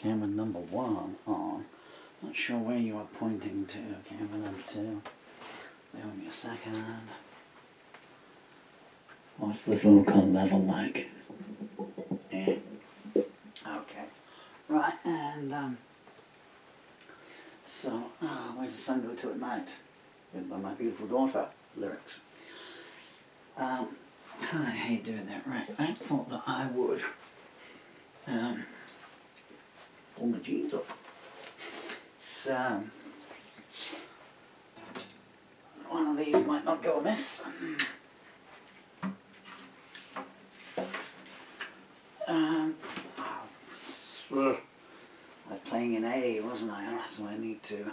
camera number 1 on. Not sure where you are pointing to, camera number 2. Bear with me a second. What's the vocal level like? Yeah. Okay. Right, and so, where's the sun go to at night? Written by my beautiful daughter, lyrics. How you doing that? Right, I thought that I would pull my jeans up. So, one of these might not go amiss. I was playing in A, wasn't I? So I need to.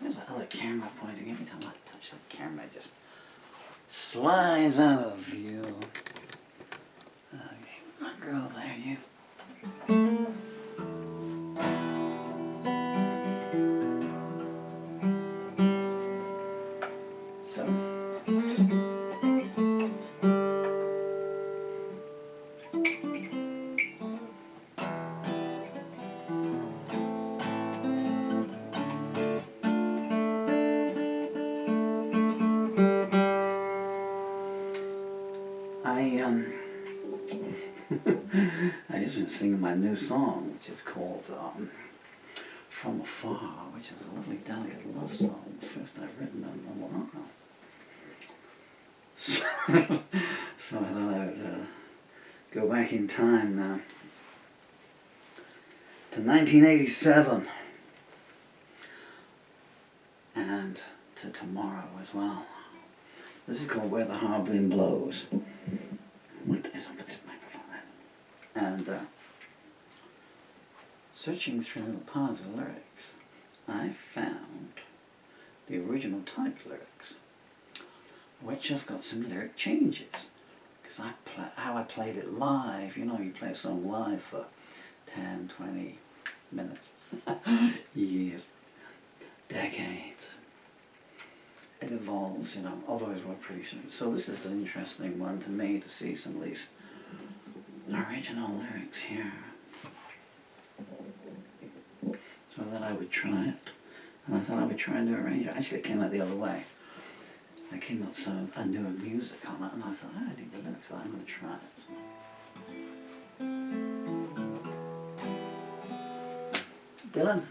There's that other camera pointing. Every time I touch that camera, it just slides out of view. Okay, my girl there, you. So. I just been singing my new song, which is called From Afar, which is a lovely, delicate love song, the first I've written in a while. So I thought I would go back in time now to 1987 and to tomorrow as well. This is called Where the Hard Wind Blows. What is up with this microphone then? And searching through the parts of the lyrics, I found the original typed lyrics, which have got some lyric changes. Because how I played it live, you know, you play a song live for 10, 20 minutes, years, decades. It evolves, you know, although it's pretty soon. So this is an interesting one to me to see some of these original lyrics here. So I thought I would try it, and I thought I would try and arrange it. Actually, it came out the other way. I came out so I knew music on it, and I thought, I need the lyrics, so I'm going to try it. Dylan.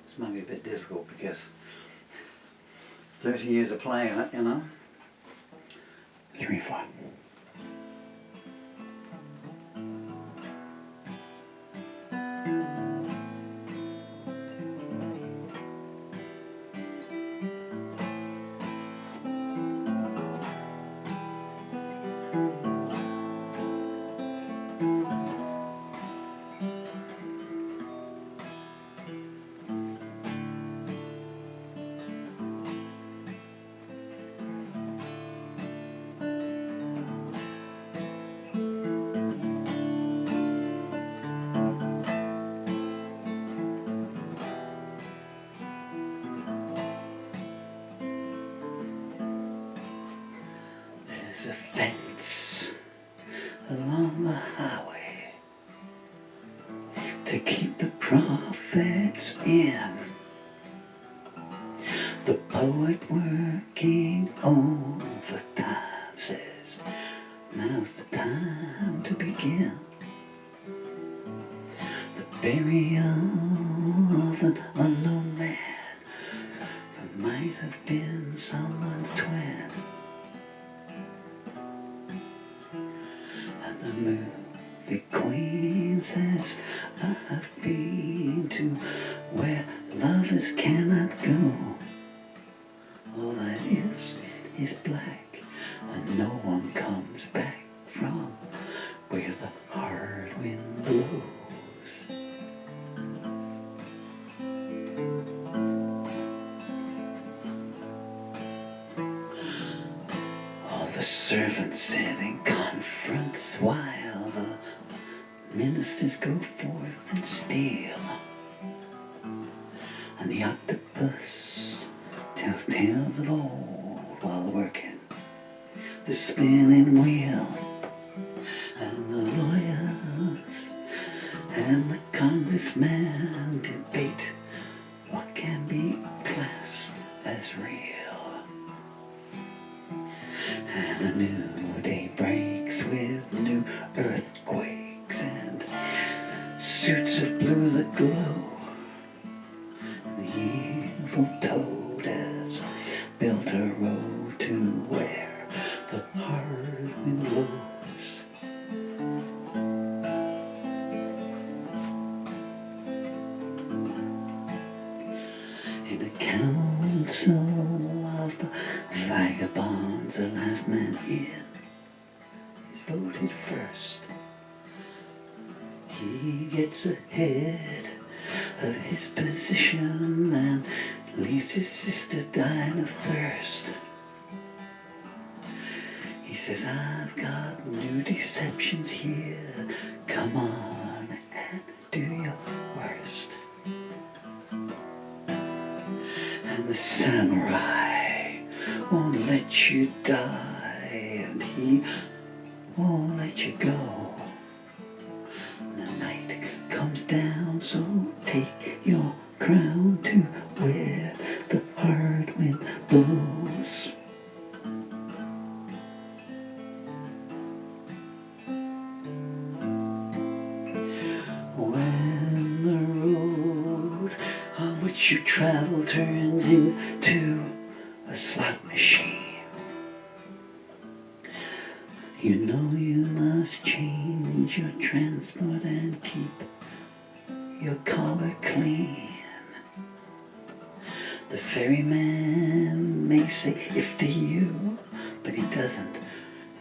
This might be a bit difficult because 30 years of playing it, you know. 3, 4. There's a fence along the highway to keep the prophets in. The poet working overtime says, now's the time to begin. The burial of an unknown man who might have been someone's twin. The movie queen says, I've been to where lovers cannot go. All that is black, and no one comes back from where the hard wind blows. All the servants sit in conference while the ministers go forth and steal. And the octopus tells tales of old while working the spinning wheel, and the lawyers and the congressmen debate what can be classed as real. And a new day breaks with new earthquakes and suits of blue that glow. The evil toad has built a road to where the hard wind blows. In a council of the vagabonds, the last man in is voted first. He gets ahead of his position and leaves his sister dying of thirst. He says, I've got new deceptions here. Come on and do your worst. And the samurai won't let you die, and he won't let you go. The night comes down, so take your crown to where the hard wind blows. When the road on which you travel turns into a slot machine, you know you must change your transport and keep your collar clean. The ferryman may say if to you, but he doesn't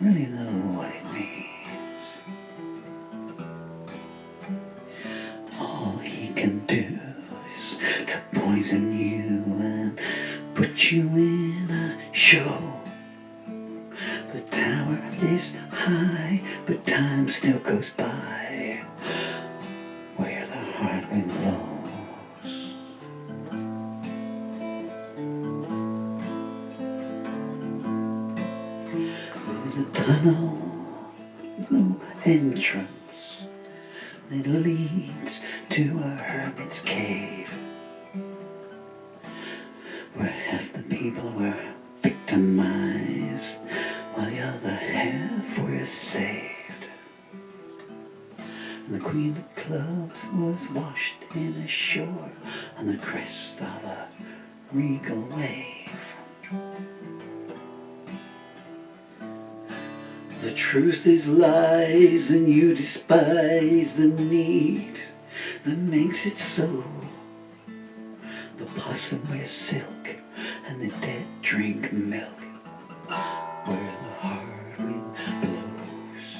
really know what it means. All he can do is to poison you and put you in a show. The tower is high, but time still goes by where the hard wind blows. There's a tunnel with no entrance that leads to a hermit's cave, where half the people were victimized while the other half were saved. And the queen of clubs was washed in ashore on the crest of a regal wave. The truth is lies, and you despise the need that makes it so. The possum wears silk and the dead drink milk where the hard wind blows.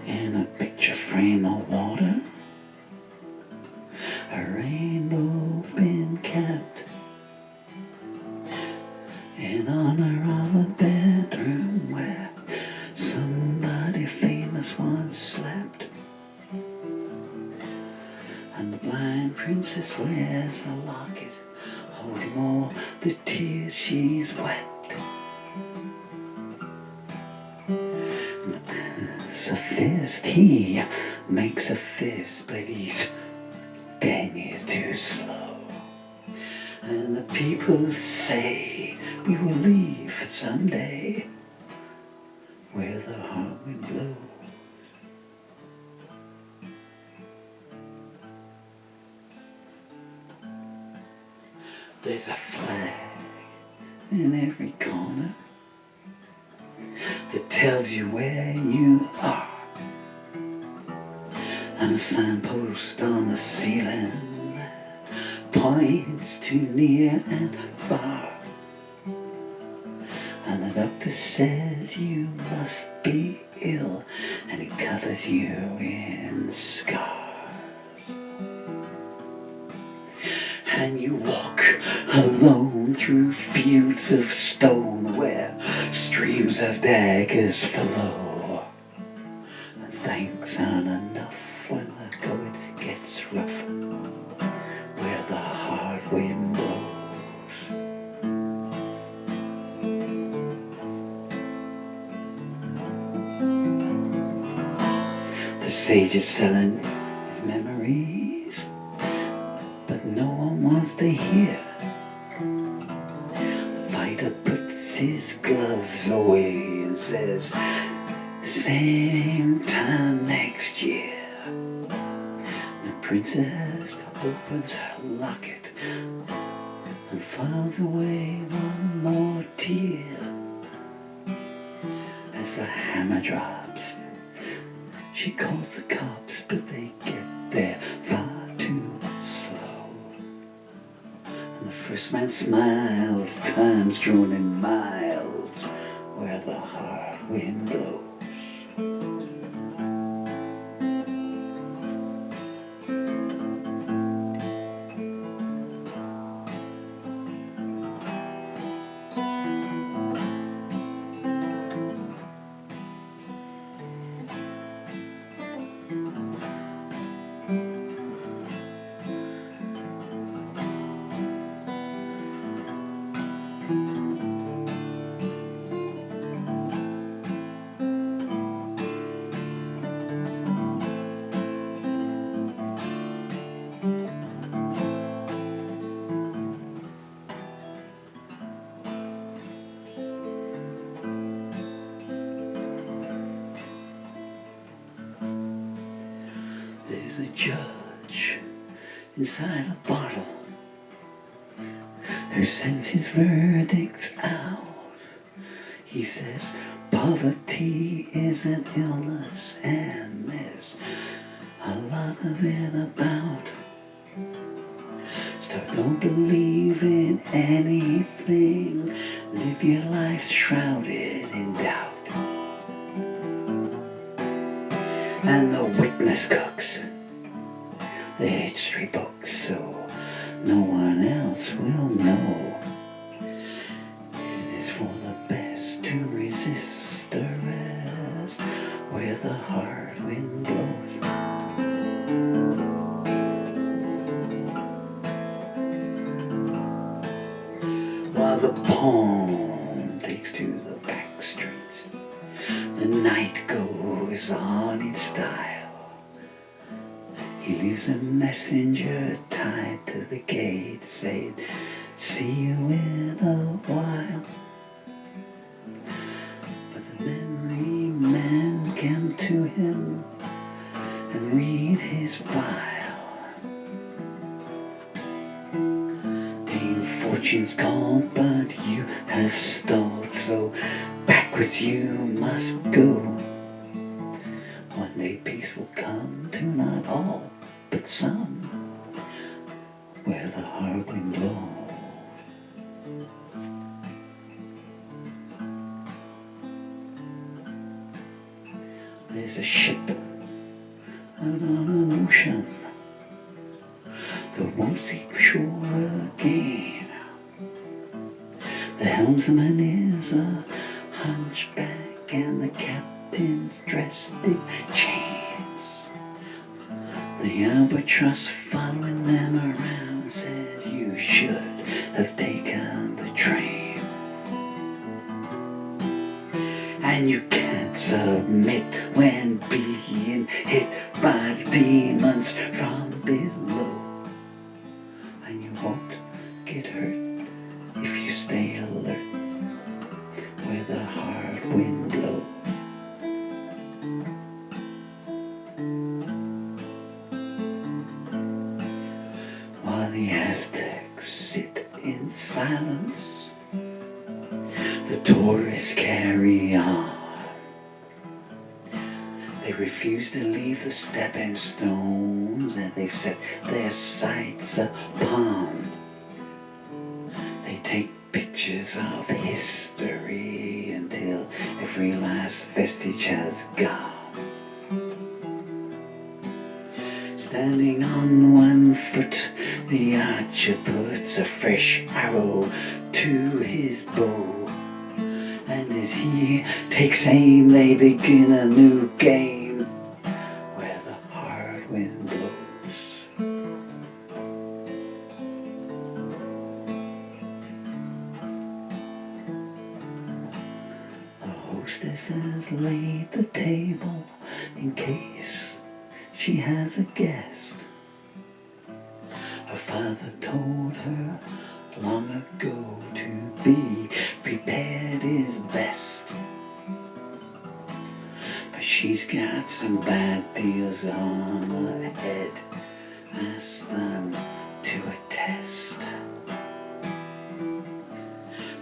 In a picture frame of water, a rainbow's been kept in honor of a bedroom where somebody famous once slept. And the blind princess wears a locket holding all the tears she's wept. Sophist, he makes a fist, but he's 10 years too slow. And the people say we will leave someday where the hard wind blows. There's a flag in every corner that tells you where you are, and a signpost on the ceiling that points to near and far. And the doctor says you must be ill, and it covers you in scars. And you walk alone through fields of stone where streams of daggers flow, and thanks aren't enough when the going gets fluff, where the hard wind blows. The sage is selling his memories, but no one wants to hear. The fighter puts his gloves away and says, same time next year. The princess opens her locket and files away one more tear. As the hammer drops, she calls the cops, but they get there far too slow. And the first man smiles, time's drawn in miles, where the hard wind blows. There's a judge inside a bottle who sends his verdicts out. He says poverty is an illness and there's a lot of it about. So don't believe in anything, live your life shrouded in doubt. And the witness cooks the history books so no one else will know. It is for the best to resist arrest where the hard wind blows. While the pawn takes to the back streets, the night goes on in style. He leaves a messenger tied to the gate saying, see you in a while. But the memory man came to him and read his file. Dame Fortune's gone, but you have stalled, so backwards you must go. One day peace will come to not all, but some, where the hard wind blows. There's a ship out on an ocean that won't see shore again. The helmsman is a hunchback and the captain's dressed in chains. The albatross following them around says you should have taken the train. And you can't submit when being hit by demons from below. And you won't get hurt if you stay alert where the hard wind blows. While the Aztecs sit in silence, the tourists carry on. They refuse to leave the stepping stones that they've set their sights upon. They take pictures of history until every last vestige has gone. Standing on one foot, the archer puts a fresh arrow to his bow. And as he takes aim, they begin a new game where the hard wind blows. hostess has laid the table in case she has a guest. Her father told her long ago to be prepared is best. But she's got some bad deals on her head. Ask them to attest.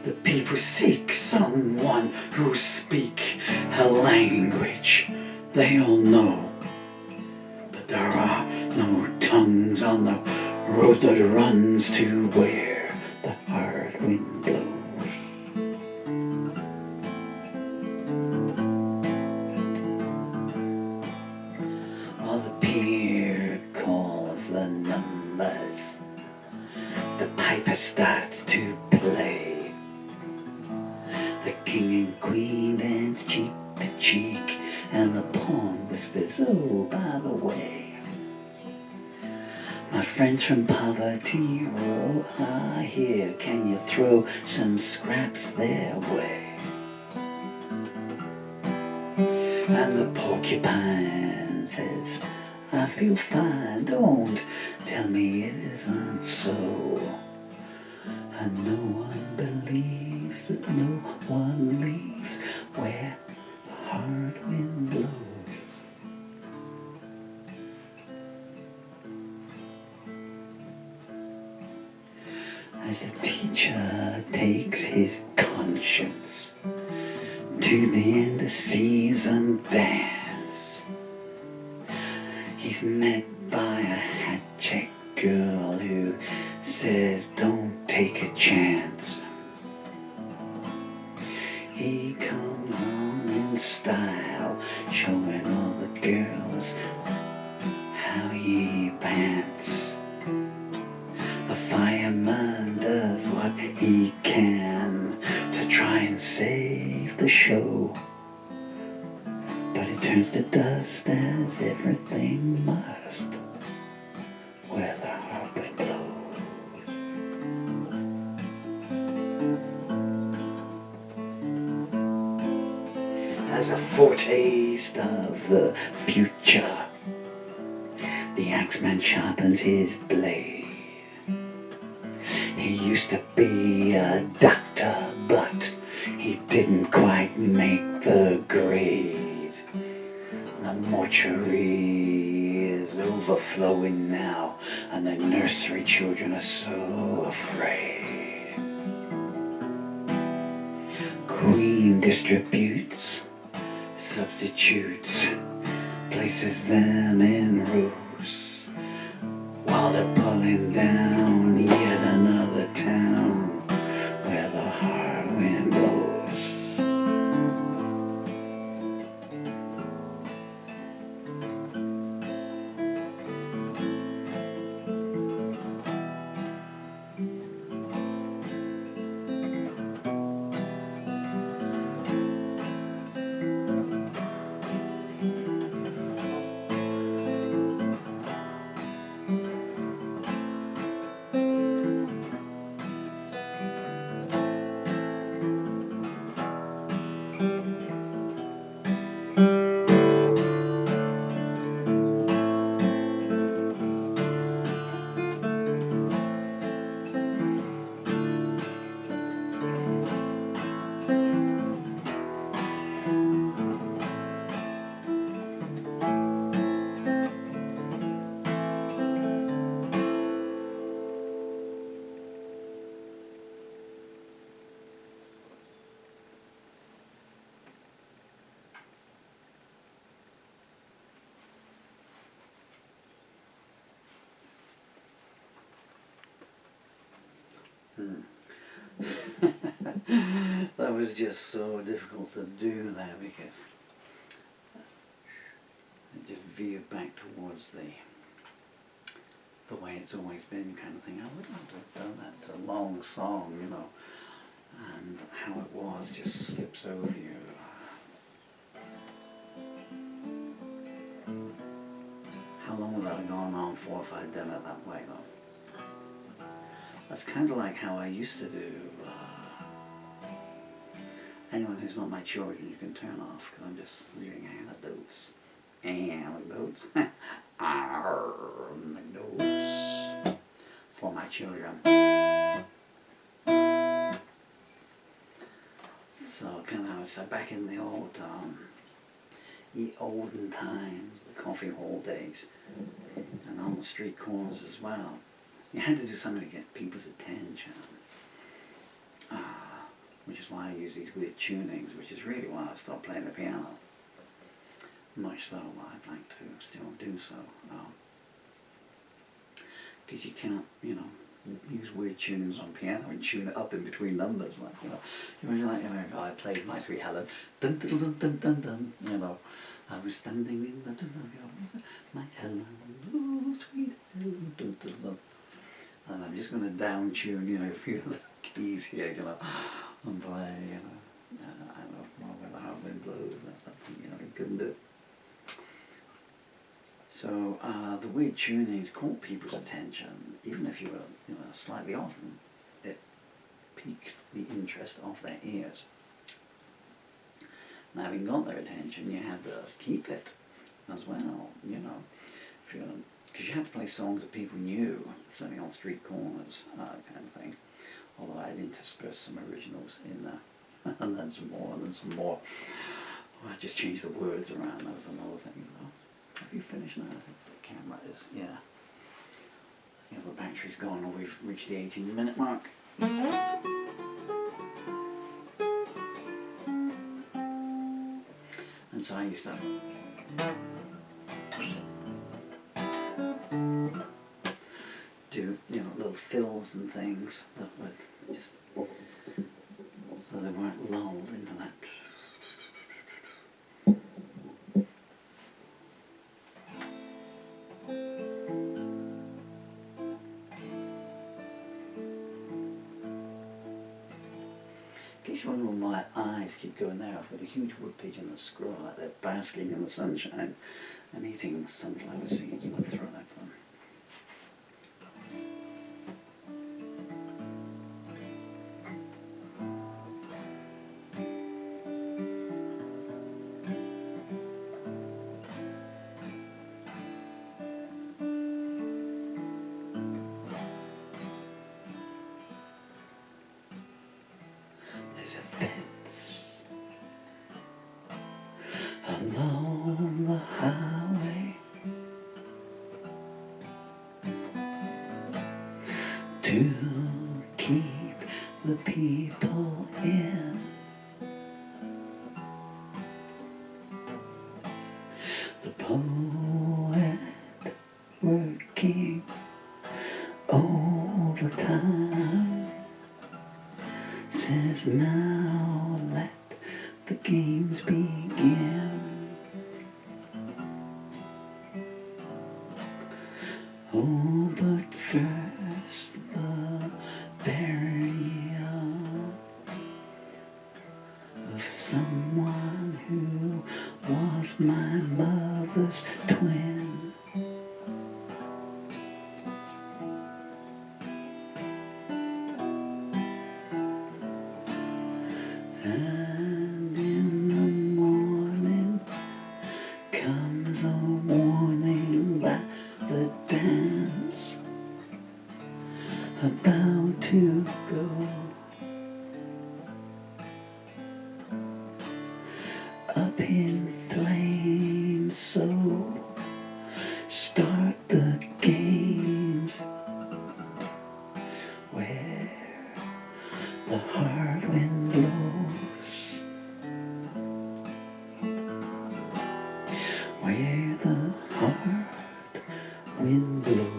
The people seek someone who speak her language. They all know, but there are no tongues on the road that runs to where the hard wind blows. All the pier calls the numbers. The piper starts to play. The king and queen dance cheek to cheek, and the pawn whispers, oh, by the way, my friends from Poverty Row are here. Can you throw some scraps their way? And the porcupine says, I feel fine, don't tell me it isn't so. And no one believes that no one leaves where the hard wind blows. As a teacher takes his conscience to the end of season dance, he's met by a hat-check girl who says don't take a chance. He comes on in style, showing all the girls how he pants. The fireman does what he can to try and save the show, but it turns to dust as everything must where the hard wind blows. As a foretaste of the future, the axeman sharpens his blade. He used to be a doctor, but he didn't quite make the grade. The mortuary is overflowing now, and the nursery children are so afraid. Queen distributes substitutes, places them in rows, while they're pulling down yet another town where the hard wind blows. That was just so difficult to do there because it just veered back towards the way it's always been kind of thing. I would love to have done that. It's a long song, you know, and how it was just slips over you. How long would that have gone on for if I'd done it that way though? That's kind of like how I used to do anyone who's not my children, you can turn off, because I'm just leaving anecdotes. Anecdotes. Anecdotes for my children. So kind of, so back in the olden times, the coffee hall days, and on the street corners as well, you had to do something to get people's attention. Which is why I use these weird tunings, which is really why I stopped playing the piano. Much though I'd like to still do so. Because you can't, you know, use weird tunings on piano and tune it up in between numbers. Like, you know, like, you know, I played My Sweet Helen, dun dun dun dun dun dun, you know, I was standing in the my Helen, oh sweet Helen, dun dun dun. And I'm just going to down tune, you know, a few of the keys here, you know, and play, you know, I don't know, more with the Harvard Blues or something, you know, you couldn't do. So the weird tunings caught people's attention, even if you were, you know, slightly off, and it piqued the interest of their ears. And having got their attention, you had to keep it as well, you know, because you had to play songs that people knew, certainly on street corners, kind of thing. Although I'd intersperse some originals in there, and then some more, and then some more. Oh, I just changed the words around, that was another thing as well. Have you finished now? I think the camera is, yeah. Yeah, the battery's gone, or we've reached the 18-minute mark. And so I used to do, you know, little fills and things that would just, so they weren't lulled into that. In case you wonder why my eyes keep going there, I've got a huge wood pigeon and a squirrel out there basking in the sunshine and eating sunflower seeds, and I've thrown out them. There's a fence along the highway to keep the people in. The poet working overtime says, now let the games begin. Oh, but first the burial of someone who was my mother's twin. And in the morning comes a warning that the dance about to go. Up in flames, so start the games where the hard wind blows, where the hard wind blows.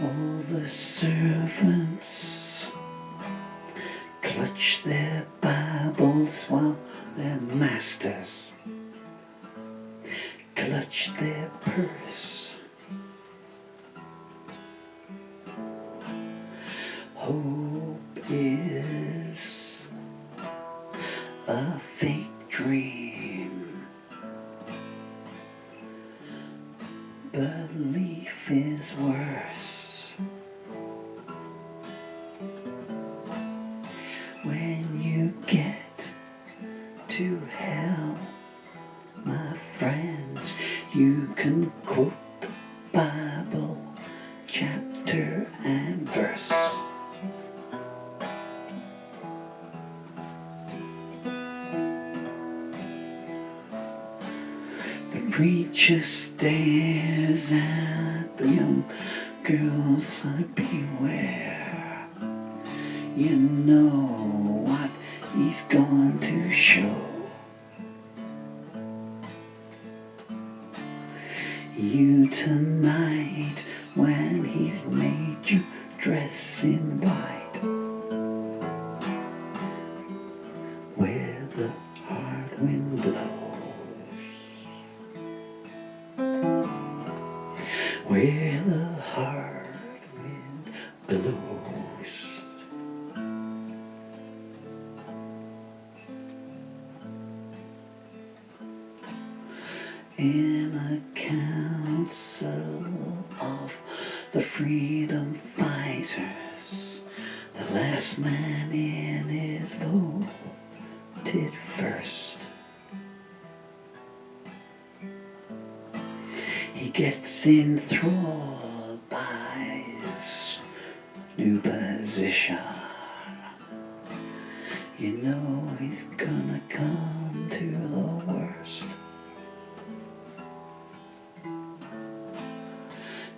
All the servants clutch their Bibles while their masters clutch their purse. Hope is a fake dream. Believe preacher stares at the young girls like, beware. You know what he's going to show. You tonight when he's made you dress in white, where the hard wind blows, where the hard wind blows. In a council of the freedom fighters, the last man in is voted first. He gets enthralled by his new position. You know he's gonna come to the worst.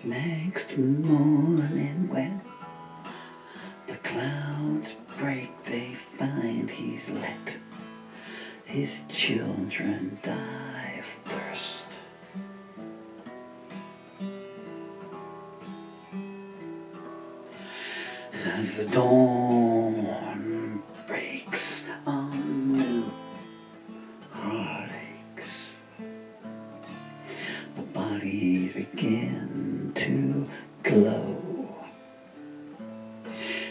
Next morning when the clouds break, they find he's let his children die of thirst. As the dawn breaks on new heartaches, the bodies begin to glow,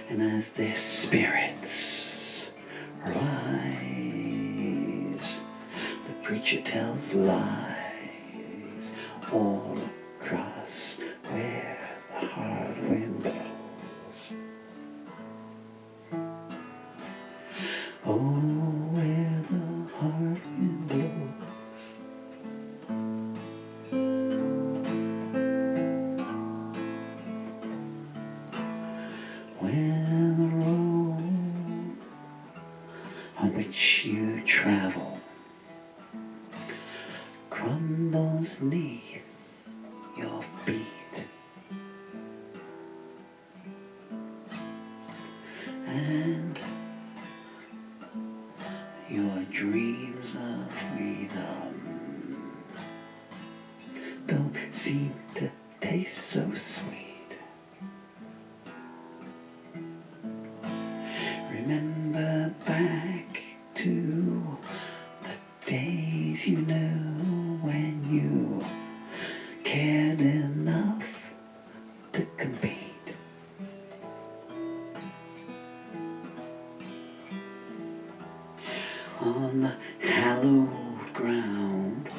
and as their spirits rise, the preacher tells lies all across where the hard wind blows. Oh, where the hard wind blows. When the road on which you travel crumbles neath your feet, and your dreams of freedom don't seem to taste so sweet. Remember back to the days you knew when you cared enough to compete. On the hallowed ground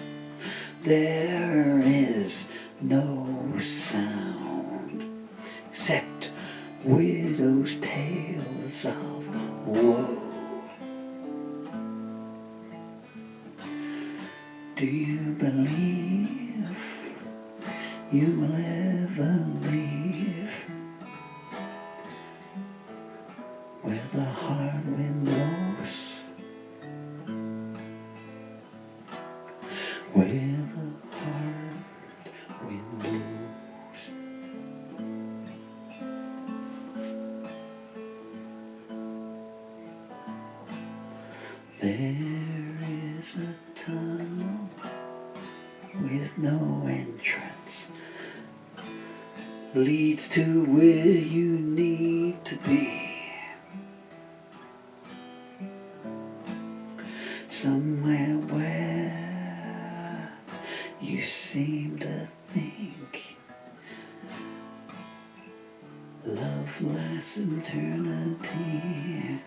there is no sound except widows' tales of woe. Do you believe you will ever leave where the hard wind blows? Where the hard wind blows. There is a tunnel with no entrance, leads to where you need to be. Somewhere where you seem to think love lasts eternity.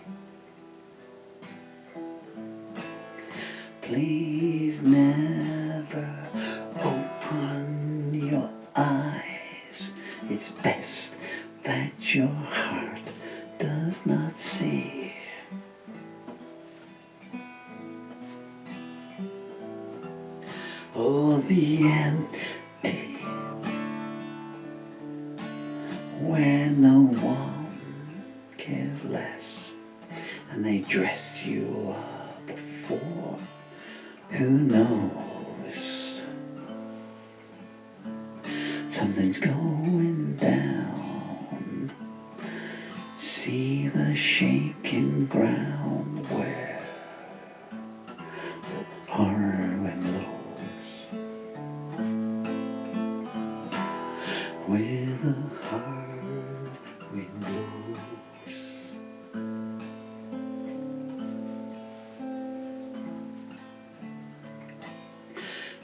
Please never open your eyes. It's best that your heart does not see. Oh, the empty, where no one cares less, and they dress you up for who knows Something's going down. See the shaking ground where the hard wind blows. Where the hard wind blows.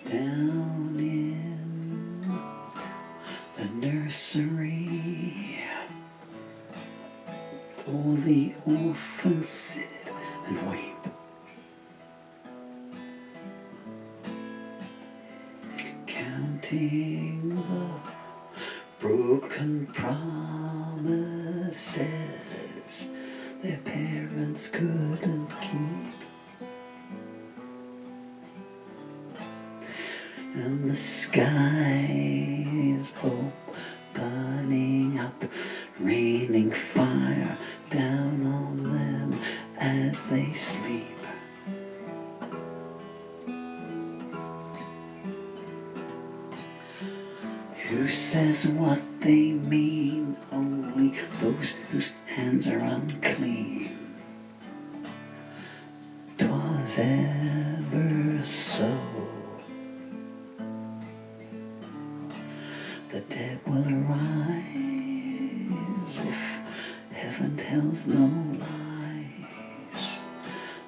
Down in the nursery, all the orphans sit and weep. Counting the broken promises their parents couldn't keep. And the skies opening up, raining fire down on them as they sleep. Who says what they mean? Only those whose hands are unclean. 'Twas ever so. The dead will arise if heaven tells no lies.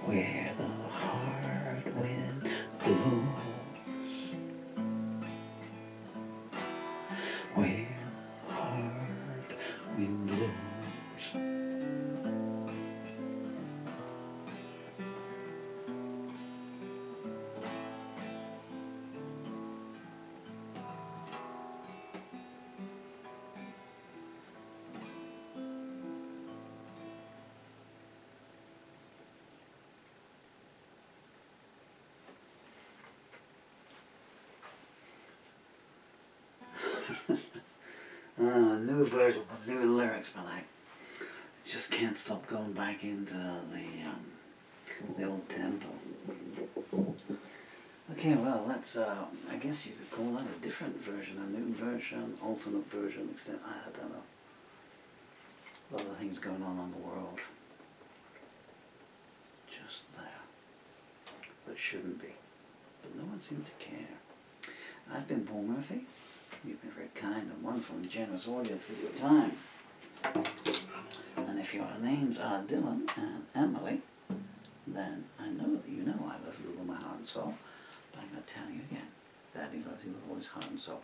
Where the hard wind blows. Where the hard wind blows. New version, new lyrics, but I just can't stop going back into the old tempo. Okay, well, that's I guess you could call that a different version, a new version, alternate version, extent. I don't know. A lot of things going on in the world, just there, that shouldn't be, but no one seems to care. I've been Paul Murphy. You've been very kind and wonderful and generous audience with your time. And if your names are Dylan and Emily, then I know that you know I love you with all my heart and soul. But I'm going to tell you again, Daddy loves you with all his heart and soul.